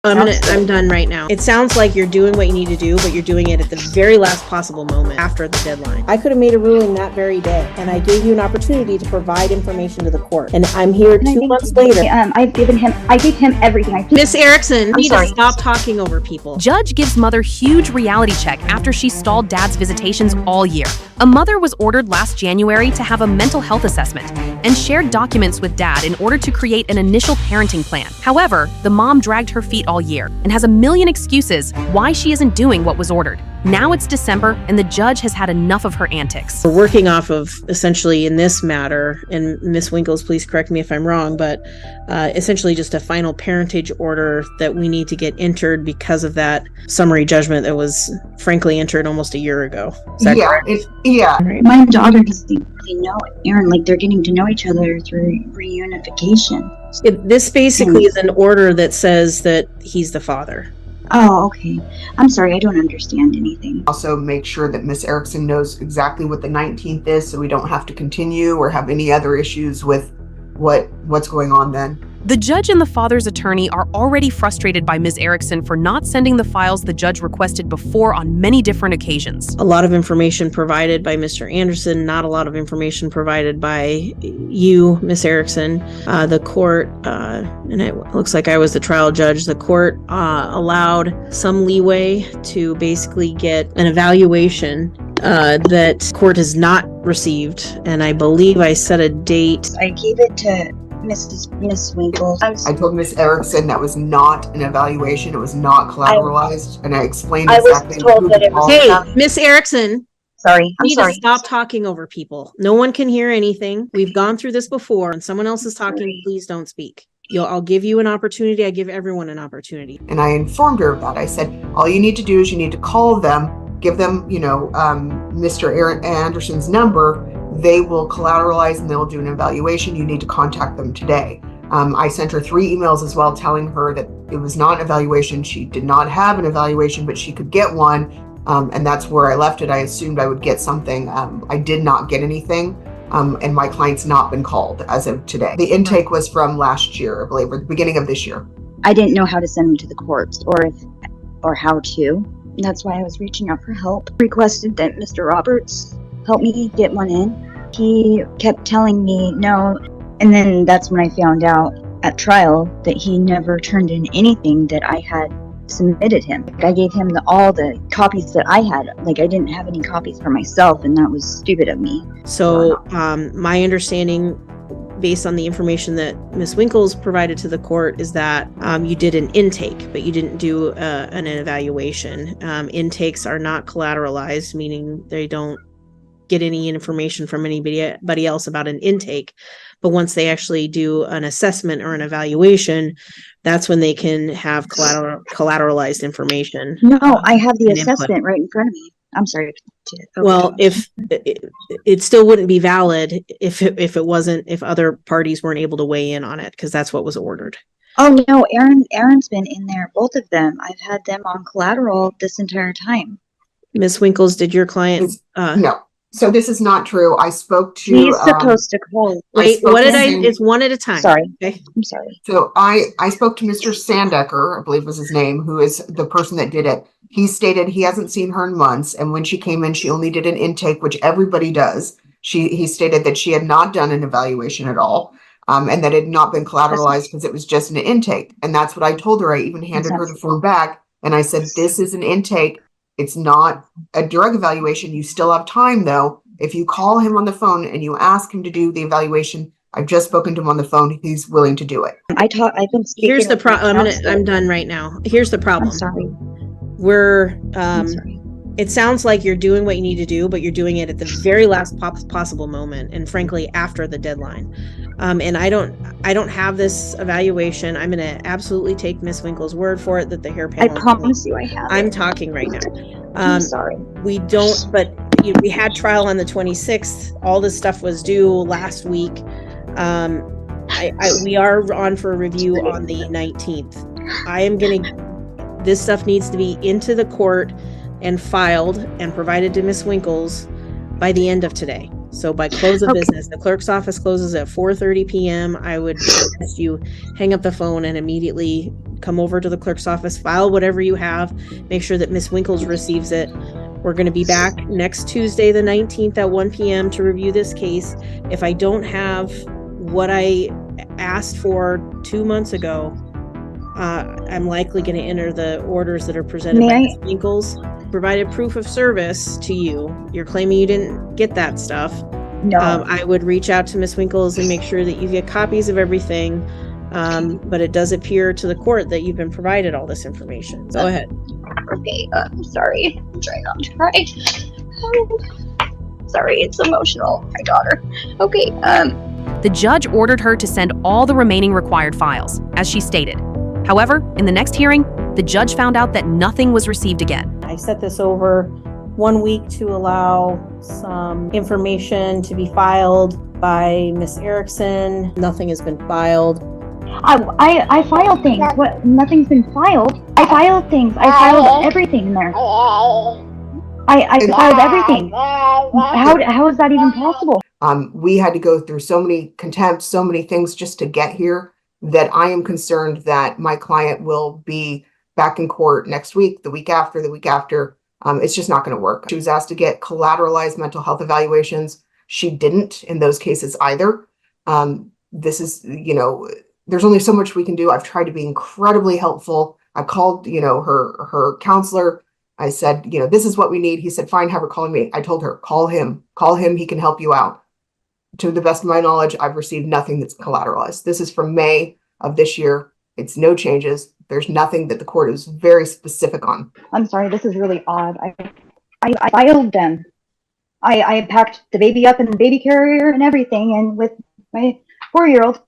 I'm done right now. It sounds like you're doing what you need to do, but you're doing it at the very last possible moment after the deadline. I could have made a ruling that very day, and I gave you an opportunity to provide information to the court. And I'm here 2 months later. I gave him everything. Miss Erickson, you need to stop talking over people. Judge gives mother huge reality check after she stalled dad's visitations all year. A mother was ordered last January to have a mental health assessment and shared documents with dad in order to create an initial parenting plan. However, the mom dragged her feet all year and has a million excuses why she isn't doing what was ordered. Now it's December, and the judge has had enough of her antics. We're working off of, essentially in this matter, and Miss Winkles, please correct me if I'm wrong, but essentially just a final parentage order that we need to get entered because of that summary judgment that was frankly entered almost a year ago. Is that correct? Right. My daughter doesn't really know Aaron, like they're getting to know each other through reunification. This basically is an order that says that he's the father. Oh, okay. I'm sorry, I don't understand anything. Also make sure that Miss Erickson knows exactly what the 19th is so we don't have to continue or have any other issues with what's going on then. The judge and the father's attorney are already frustrated by Ms. Erickson for not sending the files the judge requested before on many different occasions. A lot of information provided by Mr. Anderson, not a lot of information provided by you, Ms. Erickson. The court, and it looks like I was the trial judge, the court allowed some leeway to basically get an evaluation that court has not received. And I believe I set a date. I gave it to Miss Winkles. I told Miss Erickson that was not an evaluation. It was not collateralized, and I explained exactly. I was told that it was. Hey, Miss Erickson. Sorry, I'm you need sorry. to stop talking over people. No one can hear anything. We've gone through this before. When someone else is talking, please don't speak. I'll give you an opportunity. I give everyone an opportunity. And I informed her of that. I said, all you need to do is you need to call them, give them, Mr. Aaron Anderson's number. They will collateralize and they'll do an evaluation. You need to contact them today. I sent her 3 emails as well telling her that it was not an evaluation. She did not have an evaluation, but she could get one. And that's where I left it. I assumed I would get something. I did not get anything. And my client's not been called as of today. The intake was from last year, I believe, or the beginning of this year. I didn't know how to send them to the courts or how to. That's why I was reaching out for help. Requested that Mr. Roberts help me get one in. He kept telling me no, and then that's when I found out at trial that he never turned in anything that I had submitted him. I gave him all the copies that I had. Like, I didn't have any copies for myself, and that was stupid of me. So my understanding, based on the information that Ms. Winkles provided to the court, is that you did an intake, but you didn't do an evaluation. Intakes are not collateralized, meaning they don't get any information from anybody else about an intake. But once they actually do an assessment or an evaluation, that's when they can have collateralized information. No, I have the assessment input right in front of me. I'm sorry. Well, if it still wouldn't be valid if other parties weren't able to weigh in on it, because that's what was ordered. Oh no, Aaron's been in there, both of them. I've had them on collateral this entire time. Ms. Winkles, did your client? No. So this is not true. I spoke to. He's supposed to call. Wait, it's one at a time. Sorry. Okay. I'm sorry. So I spoke to Mr. Sandecker, I believe was his name, who is the person that did it. He stated he hasn't seen her in months, and when she came in, she only did an intake, which everybody does. He stated that she had not done an evaluation at all, and that it had not been collateralized because it was just an intake. And that's what I told her. I even handed her the form back, and I said, "This is an intake. It's not a drug evaluation. You still have time, though. If you call him on the phone and you ask him to do the evaluation, I've just spoken to him on the phone. He's willing to do it." I've been speaking. Here's the problem. I'm done right now. Here's the problem. I'm sorry. I'm sorry. It sounds like you're doing what you need to do, but you're doing it at the very last possible moment, and frankly, after the deadline. And I don't have this evaluation. I'm going to absolutely take Miss Winkle's word for it that the hair panel. I promise you, I have. I'm talking right now. I'm sorry. We don't, but we had trial on the 26th. All this stuff was due last week. We are on for a review on the 19th. This stuff needs to be into the court and filed and provided to Miss Winkles by the end of today. So by close of business, the clerk's office closes at 4:30 p.m. I would suggest you hang up the phone and immediately come over to the clerk's office, file whatever you have, make sure that Miss Winkles receives it. We're going to be back next Tuesday, the 19th at 1 p.m. to review this case. If I don't have what I asked for 2 months ago, I'm likely going to enter the orders that are presented by Ms. Winkles. Provided proof of service to you. You're claiming you didn't get that stuff. No. I would reach out to Ms. Winkles and make sure that you get copies of everything. But it does appear to the court that you've been provided all this information. Go ahead. Okay, I'm sorry. I'm trying not to cry. Sorry, it's emotional. My daughter. Okay, The judge ordered her to send all the remaining required files, as she stated. However, in the next hearing, the judge found out that nothing was received again. I set this over 1 week to allow some information to be filed by Miss Erickson. Nothing has been filed. I filed things. What? Nothing's been filed. I filed things. I filed everything in there. I filed everything. How is that even possible? We had to go through so many contempts, so many things just to get here that I am concerned that my client will be back in court next week, the week after, the week after. It's just not going to work. She was asked to get collateralized mental health evaluations. She didn't in those cases either. This is, there's only so much we can do. I've tried to be incredibly helpful. I called, her counselor. I said, this is what we need. He said, fine, have her call me. I told her, call him, he can help you out. To the best of my knowledge, I've received nothing that's collateralized. This is from May of this year. It's no changes. There's nothing that the court is very specific on. I'm sorry, this is really odd. I filed them. I packed the baby up in the baby carrier and everything, and with my 4-year-old,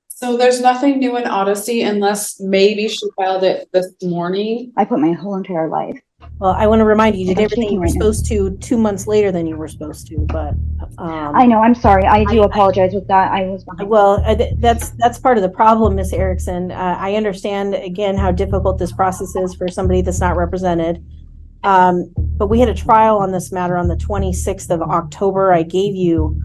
So there's nothing new in Odyssey unless maybe she filed it this morning. I put my whole entire life. Well, I want to remind you, you did I'm everything you shaking were right now. supposed to 2 months later than you were supposed to, but I know, I'm sorry. I do apologize with that. I was behind. well, that's part of the problem, Miss Erickson. I understand again how difficult this process is for somebody that's not represented. But we had a trial on this matter on the 26th of October. I gave you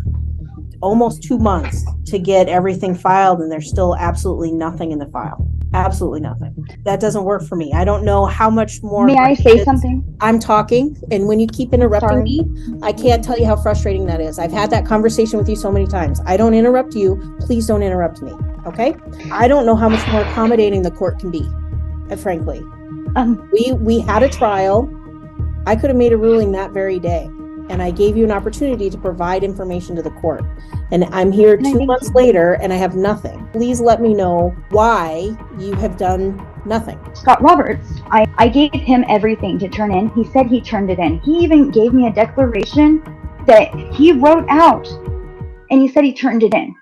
almost 2 months to get everything filed, and there's still absolutely nothing in the file. Absolutely nothing. That doesn't work for me. I don't know how much more. May I say something? I'm talking, and when you keep interrupting Sorry. me, I can't tell you how frustrating that is. I've had that conversation with you so many times. I don't interrupt you. Please don't interrupt me. Okay? I don't know how much more accommodating the court can be, frankly. We had a trial. I could have made a ruling that very day, and I gave you an opportunity to provide information to the court. And I'm here 2 months later, and I have nothing. Please let me know why you have done nothing. Scott Roberts, I gave him everything to turn in. He said he turned it in. He even gave me a declaration that he wrote out, and he said he turned it in.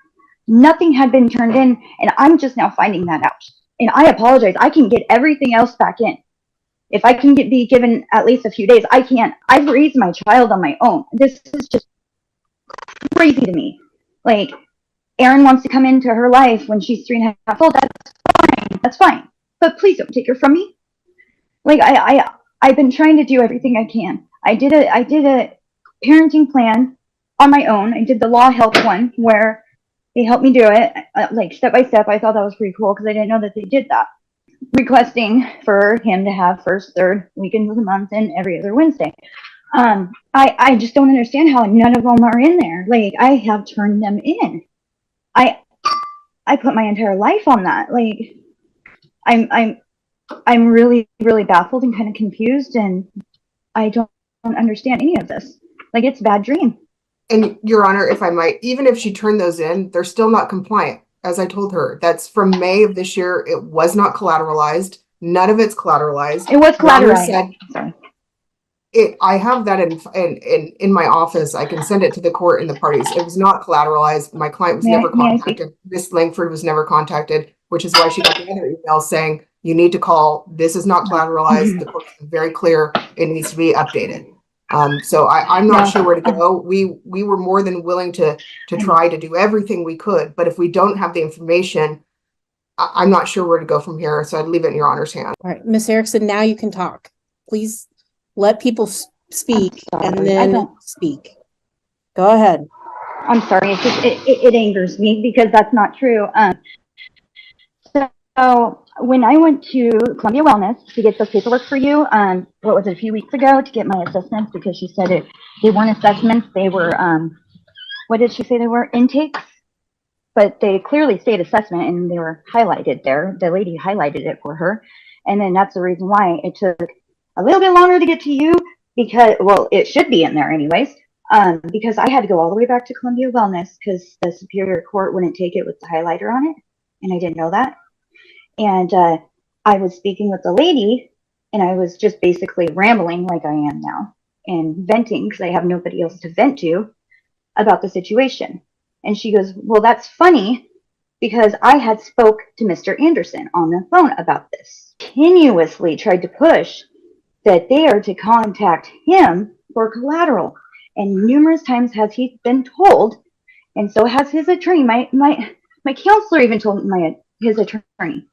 Nothing had been turned in, and I'm just now finding that out. And I apologize. I can get everything else back in. If I can be given at least a few days, I can't. I've raised my child on my own. This is just crazy to me. Like, Erin wants to come into her life when she's 3.5 years old. That's fine. But please don't take her from me. Like, I've been trying to do everything I can. I did a parenting plan on my own. I did the law help one where they helped me do it, like step by step. I thought that was pretty cool because I didn't know that they did that. Requesting for him to have first, third weekends of the month and every other Wednesday. I just don't understand how none of them are in there. Like, I have turned them in. I put my entire life on that. Like, I'm really, really baffled and kind of confused, and I don't understand any of this. Like, it's a bad dream. And Your Honor, if I might, even if she turned those in, they're still not compliant. As I told her, that's from May of this year. It was not collateralized. None of it's collateralized. It was collateralized. Said, I have that in my office. I can send it to the court and the parties. It was not collateralized. My client was never contacted. Miss Langford was never contacted, which is why she got the other email saying, you need to call. This is not collateralized. The court is very clear. It needs to be updated. So I'm not sure where to go. We were more than willing to try to do everything we could, but if we don't have the information, I'm not sure where to go from here. So I'd leave it in Your Honor's hand. All right, Miss Erickson, now you can talk. Please let people speak and then speak. Go ahead. I'm sorry. It's just it angers me because that's not true. So When I went to Columbia Wellness to get the paperwork for you, what was it, a few weeks ago, to get my assessments, because she said they weren't assessments, they were, what did she say they were? Intakes? But they clearly state assessment, and they were highlighted there. The lady highlighted it for her. And then that's the reason why it took a little bit longer to get to you, because, well, it should be in there anyways, because I had to go all the way back to Columbia Wellness because the Superior Court wouldn't take it with the highlighter on it, and I didn't know that. And I was speaking with the lady, and I was just basically rambling like I am now and venting because I have nobody else to vent to about the situation. And she goes, well, that's funny because I had spoke to Mr. Anderson on the phone about this. Continuously tried to push that they are to contact him for collateral. And numerous times has he been told, and so has his attorney. My counselor even told his attorney.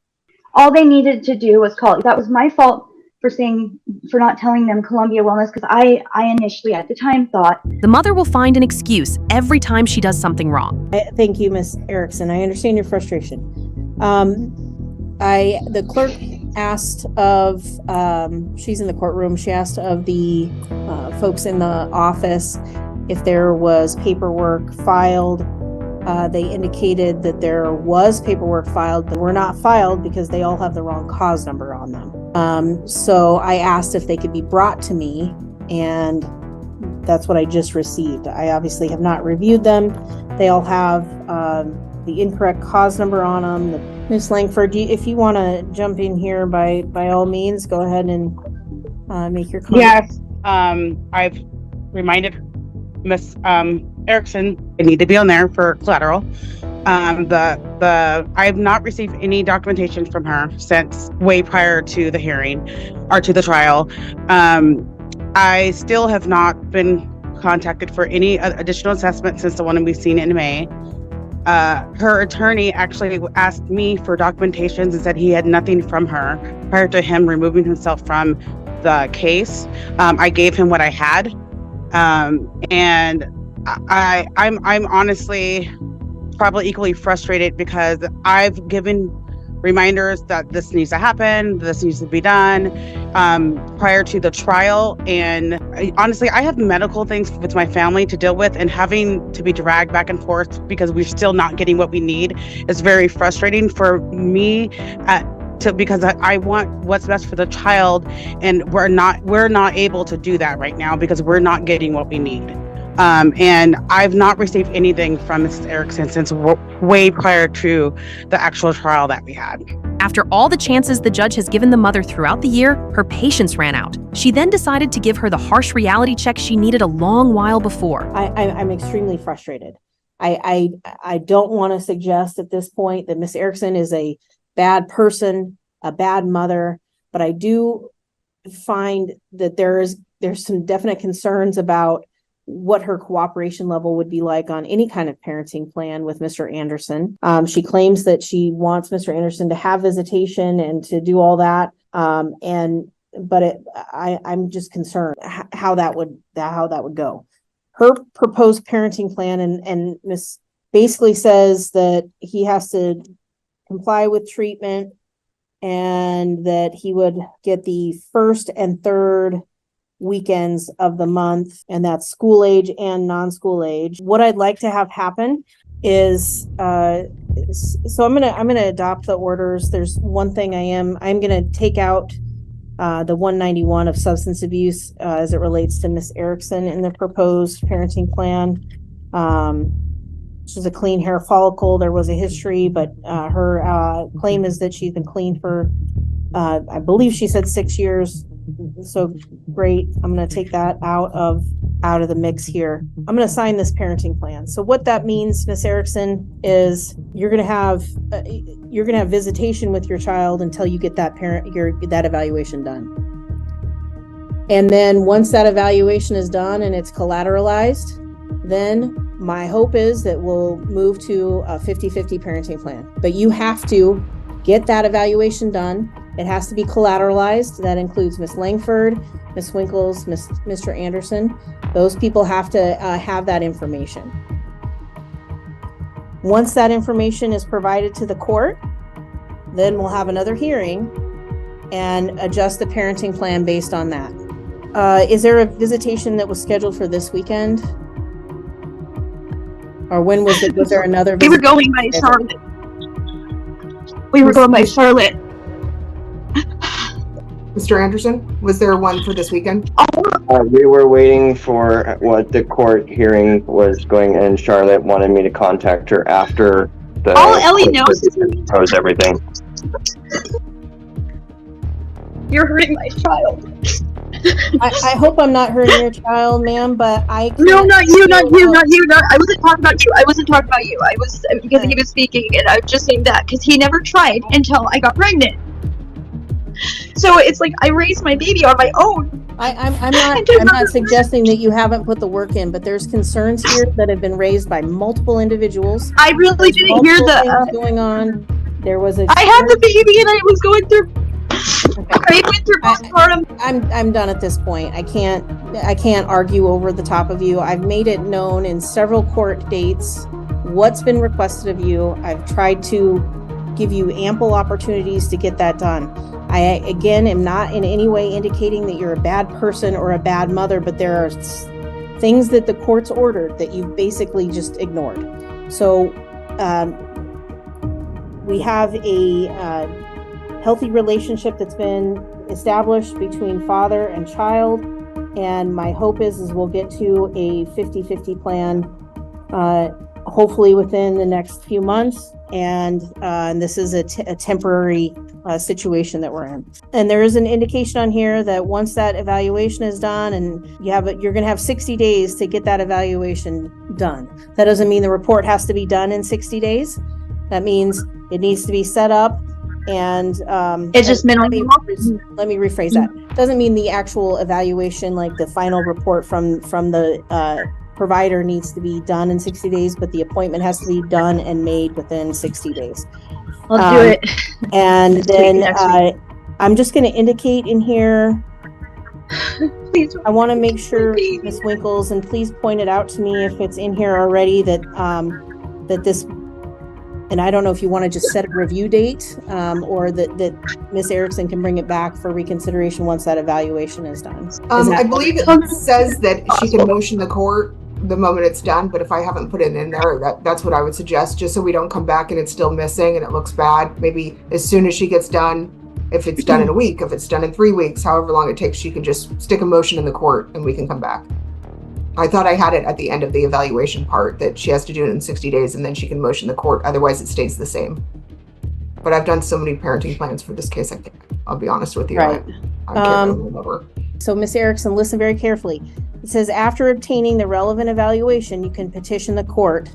All they needed to do was call. That was my fault for not telling them Columbia Wellness, because I initially at the time thought The mother will find an excuse every time she does something wrong. Thank you, Ms. Erickson. I understand your frustration. The clerk asked of, she's in the courtroom, she asked of the folks in the office if there was paperwork filed. They indicated that there was paperwork filed, but were not filed because they all have the wrong cause number on them. So I asked if they could be brought to me, and that's what I just received. I obviously have not reviewed them. They all have the incorrect cause number on them. Ms. Langford, if you want to jump in here, by all means, go ahead and make your comment. Yes, I've reminded Ms. Erickson I need to be on there for collateral. I have not received any documentation from her since way prior to the hearing or to the trial. I still have not been contacted for any additional assessment since the one we've seen in May. Her attorney actually asked me for documentations and said he had nothing from her prior to him removing himself from the case. I gave him what I had, and I'm honestly probably equally frustrated because I've given reminders that this needs to happen, this needs to be done prior to the trial. And honestly, I have medical things with my family to deal with, and having to be dragged back and forth because we're still not getting what we need is very frustrating for me because I want what's best for the child, and we're not able to do that right now because we're not getting what we need. And I've not received anything from Mrs. Erickson since way prior to the actual trial that we had. After all the chances the judge has given the mother throughout the year, her patience ran out. She then decided to give her the harsh reality check she needed a long while before. I'm extremely frustrated. I don't want to suggest at this point that Miss Erickson is a bad person, a bad mother, but I do find that there's some definite concerns about what her cooperation level would be like on any kind of parenting plan with Mr. Anderson. She claims that she wants Mr. Anderson to have visitation and to do all that. I'm just concerned how that would go. Her proposed parenting plan and Miss basically says that he has to comply with treatment and that he would get the first and third weekends of the month, and that's school age and non-school age. What I'd like to have happen is so I'm gonna adopt the orders. There's one thing I'm gonna take out the 191 of substance abuse as it relates to Miss Erickson in the proposed parenting plan. She's a clean hair follicle. There was a history, but her claim is that she's been clean for I believe she said 6 years. So great. I'm going to take that out of the mix here. I'm going to sign this parenting plan. So what that means, Miss Erickson, is you're going to have visitation with your child until you get that evaluation done. And then once that evaluation is done and it's collateralized, then my hope is that we'll move to a 50-50 parenting plan. But you have to get that evaluation done. It has to be collateralized. That includes Miss Langford, Miss Winkles, Mr. Anderson. Those people have to have that information. Once that information is provided to the court, Then we'll have another hearing and adjust the parenting plan based on that. Is there a visitation that was scheduled for this weekend? Or when was it? Was there another We were visitation going by scheduled? Charlotte. We were going by Charlotte. Mr. Anderson, was there one for this weekend? We were waiting for what the court hearing was going, and Charlotte wanted me to contact her after the All Ellie knows is knows everything. you're hurting my child. I hope I'm not hurting your child, ma'am, but I can't. No, not you, not you, not you, not. I wasn't talking about you. I wasn't talking about you. I was because he was speaking, and I was just saying that because he never tried until I got pregnant. So it's like I raised my baby on my own. I'm not suggesting that you haven't put the work in, but there's concerns here that have been raised by multiple individuals. I really didn't hear Multiple things the. going on. There was a. I had the baby, and I was going through. I went through postpartum. I'm done at this point. I can't argue over the top of you. I've made it known in several court dates what's been requested of you. I've tried to give you ample opportunities to get that done. I, again, am not in any way indicating that you're a bad person or a bad mother, but there are things that the court's ordered that you've basically just ignored. So we have a healthy relationship that's been established between father and child, and my hope is we'll get to a 50-50 plan hopefully within the next few months, and this is a temporary situation that we're in. And there is an indication on here that once that evaluation is done, and you're going to have 60 days to get that evaluation done. That doesn't mean the report has to be done in 60 days. That means it needs to be set up. And It's just minimally. let me rephrase that. Doesn't mean the actual evaluation, like the final report from the provider, needs to be done in 60 days, but the appointment has to be done and made within 60 days. I'll do it. And then next week. I'm just going to indicate in here. Please. I want to make sure, Ms. Winkles, and please point it out to me if it's in here already, that that this. And I don't know if you want to just set a review date, or that Ms. Erickson can bring it back for reconsideration once that evaluation is done. I believe it says that she can motion the court the moment it's done, but if I haven't put it in there, that's what I would suggest, just so we don't come back and it's still missing and it looks bad. Maybe as soon as she gets done, if it's done in a week, if it's done in 3 weeks, however long it takes, she can just stick a motion in the court and we can come back. I thought I had it at the end of the evaluation part that she has to do it in 60 days and then she can motion the court. Otherwise it stays the same. But I've done so many parenting plans for this case, I'll be honest with you. Right. I can't remember. So Ms. Erickson, listen very carefully. It says after obtaining the relevant evaluation, you can petition the court.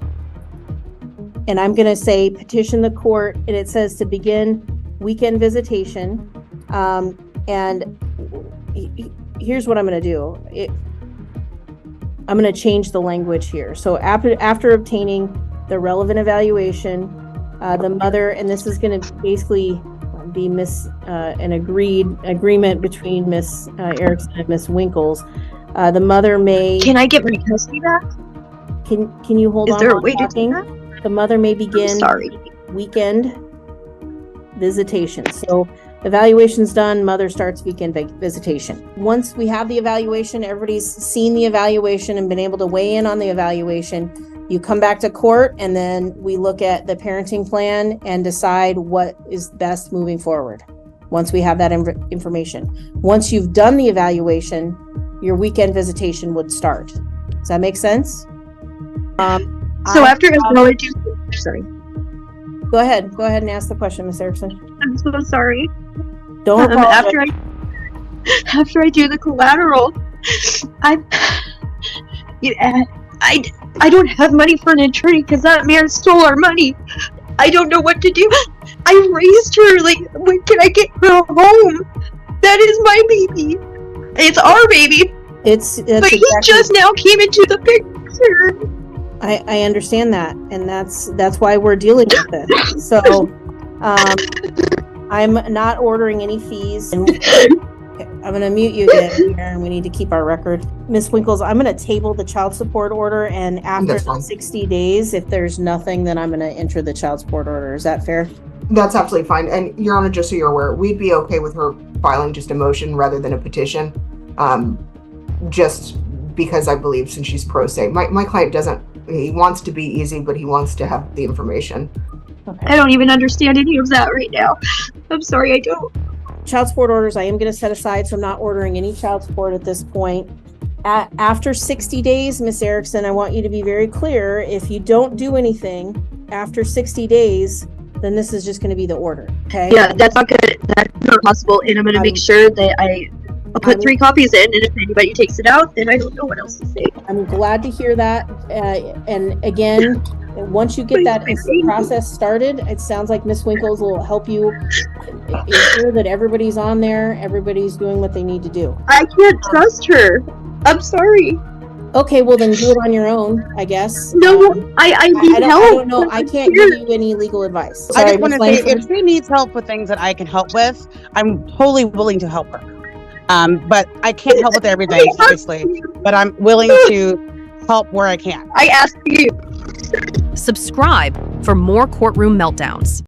And I'm going to say petition the court, and it says to begin weekend visitation. And here's what I'm going to do. I'm going to change the language here. So after obtaining the relevant evaluation, the mother, and this is going to basically be an agreement between Miss Erickson and Miss Winkles. The mother may. Can I get my custody back? Can you hold on? Is there a way to do that? The mother may begin weekend visitation. So evaluation's done, mother starts weekend visitation. Once we have the evaluation, everybody's seen the evaluation and been able to weigh in on the evaluation, you come back to court, and then we look at the parenting plan and decide what is best moving forward. Once we have that information. Once you've done the evaluation, your weekend visitation would start. Does that make sense? So after evaluation, sorry. Go ahead and ask the question, Ms. Erickson. I'm so sorry. Don't apologize. After I do the collateral, I don't have money for an attorney because that man stole our money. I don't know what to do. I raised her. Like, when can I get her home? That is my baby. It's our baby. But he just now came into the picture. I understand that, and that's why we're dealing with this. So I'm not ordering any fees. And I'm going to mute you again here, and we need to keep our record. Ms. Winkles, I'm going to table the child support order, and after 60 days, if there's nothing, then I'm going to enter the child support order. Is that fair? That's absolutely fine. And Your Honor, just so you're aware, we'd be okay with her filing just a motion rather than a petition. Just because I believe since she's pro se. My client doesn't, he wants to be easy, but he wants to have the information. I don't even understand any of that right now. I'm sorry, I don't. Child support orders, I am going to set aside, so I'm not ordering any child support at this point. After 60 days, Miss Erickson, I want you to be very clear. If you don't do anything after 60 days, then this is just going to be the order. Okay. Yeah, that's not good. That's not possible. And I'm going to make sure that I'll put 3 copies in, and if anybody takes it out, then I don't know what else to say. I'm glad to hear that. And again, once you get that process started, it sounds like Miss Winkles will help you ensure that everybody's on there, everybody's doing what they need to do. I can't trust her. I'm sorry. Okay, well then do it on your own, I guess. No, I need help. I don't know. I can't give you any legal advice. I Sorry, just want Miss to say, Langford. if she needs help with things that I can help with, I'm totally willing to help her. But I can't help with everything, obviously. But I'm willing to help where I can. I asked you. Subscribe for more Courtroom Meltdowns.